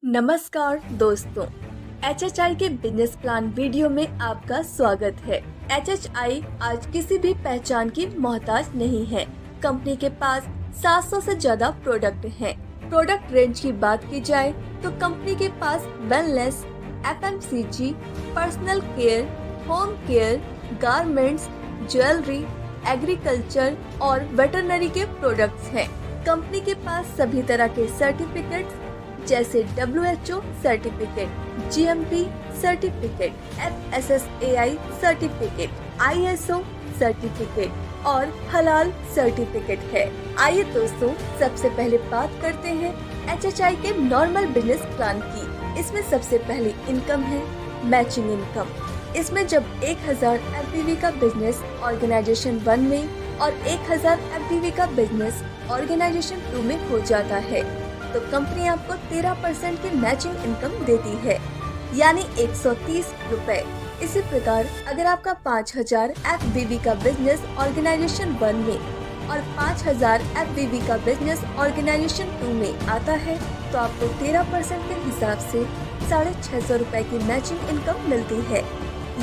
नमस्कार दोस्तों, HHI के बिजनेस प्लान वीडियो में आपका स्वागत है। HHI आज किसी भी पहचान की मोहताज नहीं है। कंपनी के पास 700 से ज्यादा प्रोडक्ट हैं। प्रोडक्ट रेंज की बात की जाए तो कंपनी के पास wellness, FMCG, personal care, home care, garments, jewellery, agriculture और वेटरनरी के प्रोडक्ट्स हैं। कंपनी के पास सभी तरह के सर्टिफिकेट्स जैसे WHO certificate, GMP certificate, FSSAI certificate, ISO certificate और हलाल सर्टिफिकेट है। आइए दोस्तों, सबसे पहले बात करते हैं HHI के नॉर्मल बिजनेस प्लान की। इसमें सबसे पहली इनकम है मैचिंग इनकम। इसमें जब 1000 FBV का बिजनेस ऑर्गेनाइजेशन 1 में और 1000 FBV का बिजनेस ऑर्गेनाइजेशन 2 में हो जाता है तो कंपनी आपको 13% की मैचिंग इनकम देती है, यानी 130 रुपए। इसी प्रकार अगर आपका 5000 FBV का बिजनेस ऑर्गेनाइजेशन 1 में और 5000 FBV का बिजनेस ऑर्गेनाइजेशन 2 में आता है तो आपको 13% के हिसाब से 650 रुपए की मैचिंग इनकम मिलती है।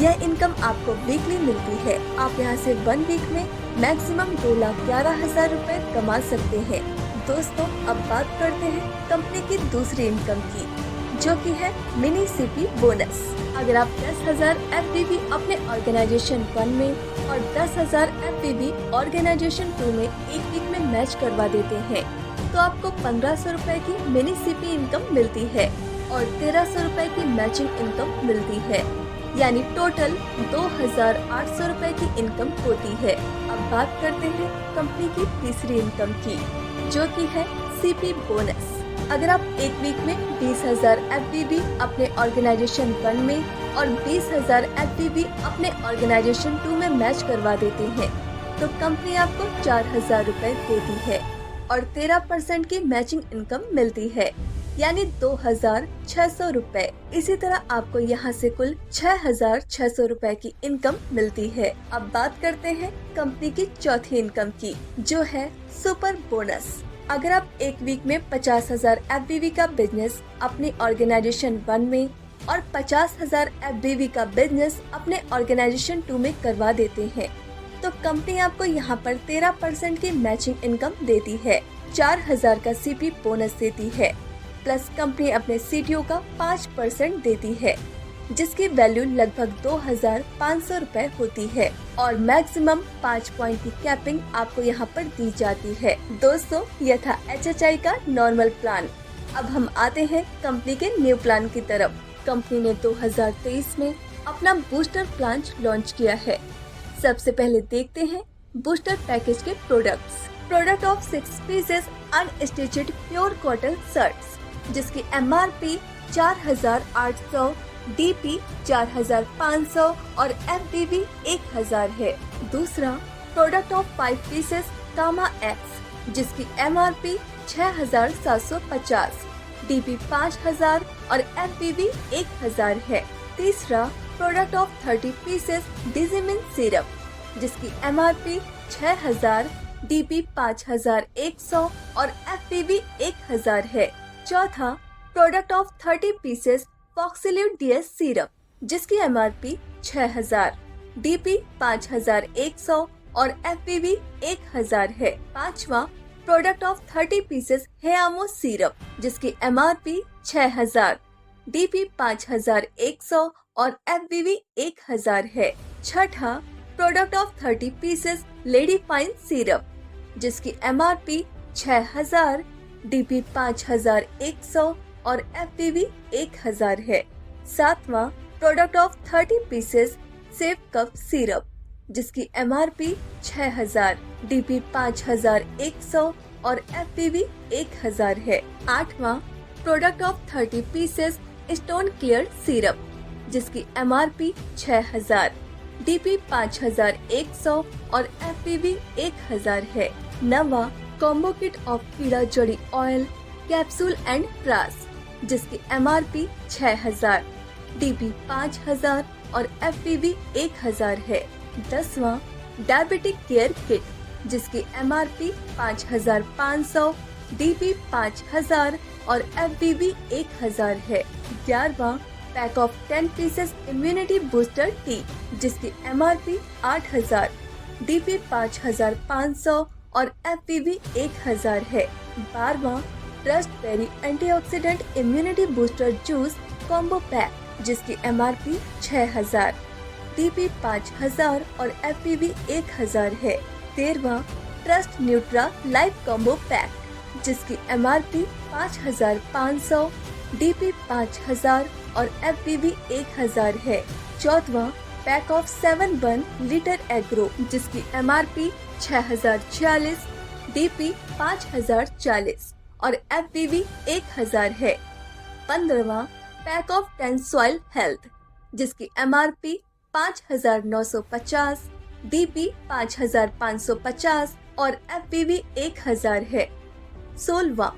यह इनकम आपको वीकली मिलती है। आप यहां से 1 वीक में मैक्सिमम 2,11,000 रुपए कमा सकते हैं। दोस्तों, अब बात करते हैं कंपनी की दूसरी इनकम की, जो कि है मिनी CP बोनस। अगर आप 10,000 FBV अपने ऑर्गेनाइजेशन 1 में और 10,000 FBV ऑर्गेनाइजेशन 2 में एक वीक में मैच करवा देते हैं तो आपको 1500 रुपए की मिनी CP इनकम मिलती है और 1300 रुपए की मैचिंग इनकम मिलती है, यानी टोटल 2,800 रुपए की इनकम होती है। अब बात करते हैं कंपनी की तीसरी इनकम की, जो कि है CP बोनस। अगर आप एक वीक में 20,000 FBV अपने ऑर्गेनाइजेशन 1 में और 20,000 FBV अपने ऑर्गेनाइजेशन 2 में मैच करवा देते हैं तो कंपनी आपको 4,000 रुपए देती है और 13% की मैचिंग इनकम मिलती है, यानी 2,600 रुपए। इसी तरह आपको यहाँ से कुल 6,600 रुपए की इनकम मिलती है। अब बात करते हैं कंपनी की चौथी इनकम की, जो है सुपर बोनस। अगर आप एक वीक में 50,000 FBV का बिजनेस अपनी ऑर्गेनाइजेशन 1 में और 50,000 FBV का बिजनेस अपने ऑर्गेनाइजेशन 2 में करवा देते हैं तो कंपनी आपको यहाँ पर 13% की मैचिंग इनकम देती है, 4,000 का CP बोनस देती है, प्लस कंपनी अपने CTO का 5% देती है, जिसकी वैल्यू लगभग 2,500 रुपए होती है और मैक्सिमम 5 पॉइंट की कैपिंग आपको यहाँ पर दी जाती है। दोस्तों, यह था HHI का नॉर्मल प्लान। अब हम आते हैं कंपनी के न्यू प्लान की तरफ। कंपनी ने 2023 में अपना बूस्टर प्लान लॉन्च किया है। सबसे पहले देखते हैं बूस्टर पैकेज के product of 6 pieces unstitched pure cotton shirts, जिसकी MRP 4,800, DP 4,500 और FBV 1,000 है। दूसरा product of 5 pieces comma X, जिसकी MRP 6,750, DP 5,000 और FBV 1,000 है। तीसरा प्रोडक्ट ऑफ 30 पीसेस डिजिमिन सिरप, जिसकी MRP 6,000, DP 5,100 और FBV 1,000 है। चौथा प्रोडक्ट ऑफ 30 पीसेस फॉक्सिलिव DS सिरप, जिसकी MRP 6,000, DP 5,100 और FBV 1,000 है। पांचवा प्रोडक्ट ऑफ 30 पीसेस हेयामो सिरप, जिसकी MRP 6,000, DP 5,100 और FBV 1,000 है। छठा product of 30 pieces lady fine syrup, जिसकी MRP 6,000, DP 5,100 और FBV 1,000 है। सातवां product of 30 pieces safe cup syrup, जिसकी MRP 6,000, DP 5,100 और FBV 1,000 है। आठवां product of 30 pieces stone clear syrup, जिसकी MRP 6,000, DP 5,100 और FBV 1,000 है। नवा कॉम्बो किट ऑफ कीड़ा जड़ी ऑयल कैप्सूल एंड प्रास, जिसकी MRP 6,000, DP 5,000 और FBV 1,000 है। 10वां डायबिटिक केयर किट, जिसकी MRP 5,500, DP 5,000 और FBB 1000 है। 11वां pack of 10 pieces immunity booster tea जिसकी MRP 8000, DP 5500 और FBB 1000 है। 12वां trust berry antioxidant immunity booster juice combo pack जिसकी MRP 6000, DP 5000 और FBB 1000 है। 13वां trust nutra life combo pack जिसकी MRP 5500, DP 5000 और FBB 1000 है। 14वां पैक ऑफ 7 लीटर एग्रो जिसकी MRP 6040, DP 5040 और FBB 1000 है। 15वां पैक ऑफ 10 सॉइल हेल्थ जिसकी MRP 5950, DP 5550 और FBB 1000 है। 16वां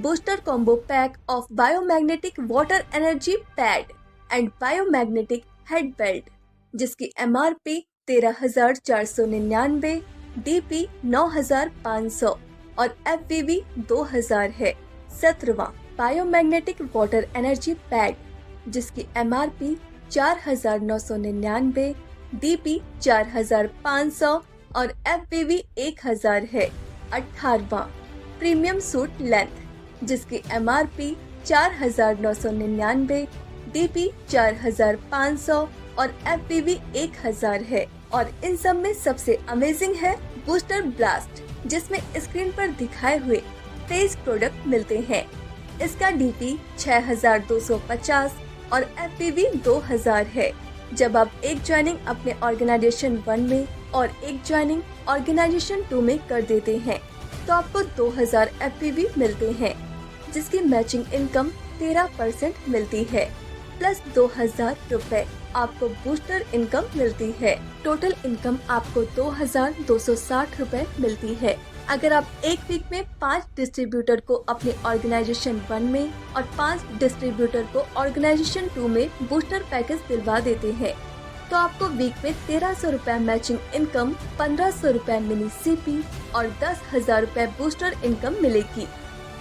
booster combo pack of biomagnetic water energy pad and biomagnetic head belt जिसकी MRP 13499, DP 9500 और FBB 2000 है। 17वां बायोमैग्नेटिक वाटर एनर्जी पैड जिसकी MRP 4999, DP 4500 और FBB 1000 है। 18वां प्रीमियम सूट लेंथ जिसकी MRP 4999, DP 4500 और FBB 1000 है। और इन सब में सबसे अमेजिंग है बूस्टर ब्लास्ट जिसमें स्क्रीन पर दिखाए हुए 23 प्रोडक्ट मिलते हैं। इसका DP 6250 और FBB 2000 है। जब आप एक ज्वाइनिंग अपने ऑर्गेनाइजेशन 1 में और एक ज्वाइनिंग ऑर्गेनाइजेशन 2 में कर देते हैं तो आपको 2000 FBB मिलते हैं जिसकी मैचिंग इनकम 13% मिलती है प्लस 2000 रुपए आपको बूस्टर इनकम मिलती है। टोटल इनकम आपको 2260 रुपए मिलती है। अगर आप एक वीक में 5 डिस्ट्रीब्यूटर को अपने ऑर्गेनाइजेशन 1 में और 5 डिस्ट्रीब्यूटर को ऑर्गेनाइजेशन 2 में बूस्टर पैकेज दिलवा देते हैं तो आपको वीक में 1300 रुपए मैचिंग इनकम, 1500 रुपए मिनी CP और 10,000 रुपए बूस्टर इनकम मिलेगी।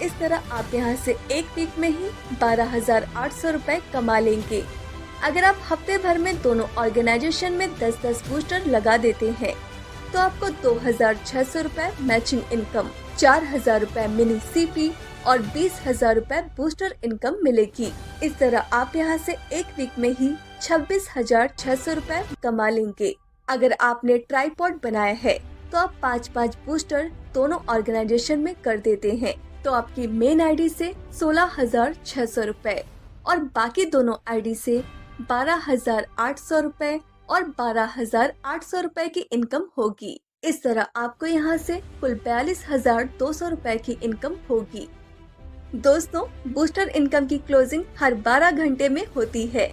इस तरह आप यहां से एक वीक में ही 12,800 रुपए कमा लेंगे। अगर आप हफ्ते भर में दोनों ऑर्गेनाइजेशन में 10-10 बूस्टर लगा देते हैं तो आपको 2600 रुपए मैचिंग इनकम, 4000 रुपए मिनी CP और 20,000 रुपए बूस्टर इनकम मिलेगी। इस तरह आप यहां से एक वीक में ही 26,600 रुपए कमा लेंगे। अगर आपने ट्राइपॉड बनाया है तो आप 5-5 बूस्टर दोनों ऑर्गेनाइजेशन में कर देते हैं तो आपकी मेन आईडी से 16,600 रुपए और बाकी दोनों आईडी से 12,800 रुपए और 12,800 रुपए की इनकम होगी। इस तरह आपको यहाँ से कुल 42,200 रुपए की इनकम होगी। दोस्तों, बूस्टर इनकम की क्लोजिंग हर 12 घंटे में होती है।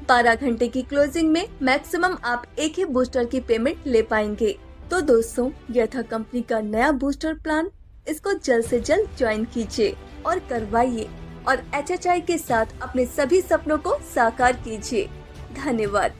12 घंटे की क्लोजिंग में मैक्सिमम आप एक ही बूस्टर की पेमेंट ले पाएंगे। तो दोस्तों, यह था कंपनी का नया बूस्टर प्लान। इसको जल्द से जल्द ज्वाइन कीजिए और करवाइए और HHI के साथ अपने सभी सपनों को साकार कीजिए। धन्यवाद।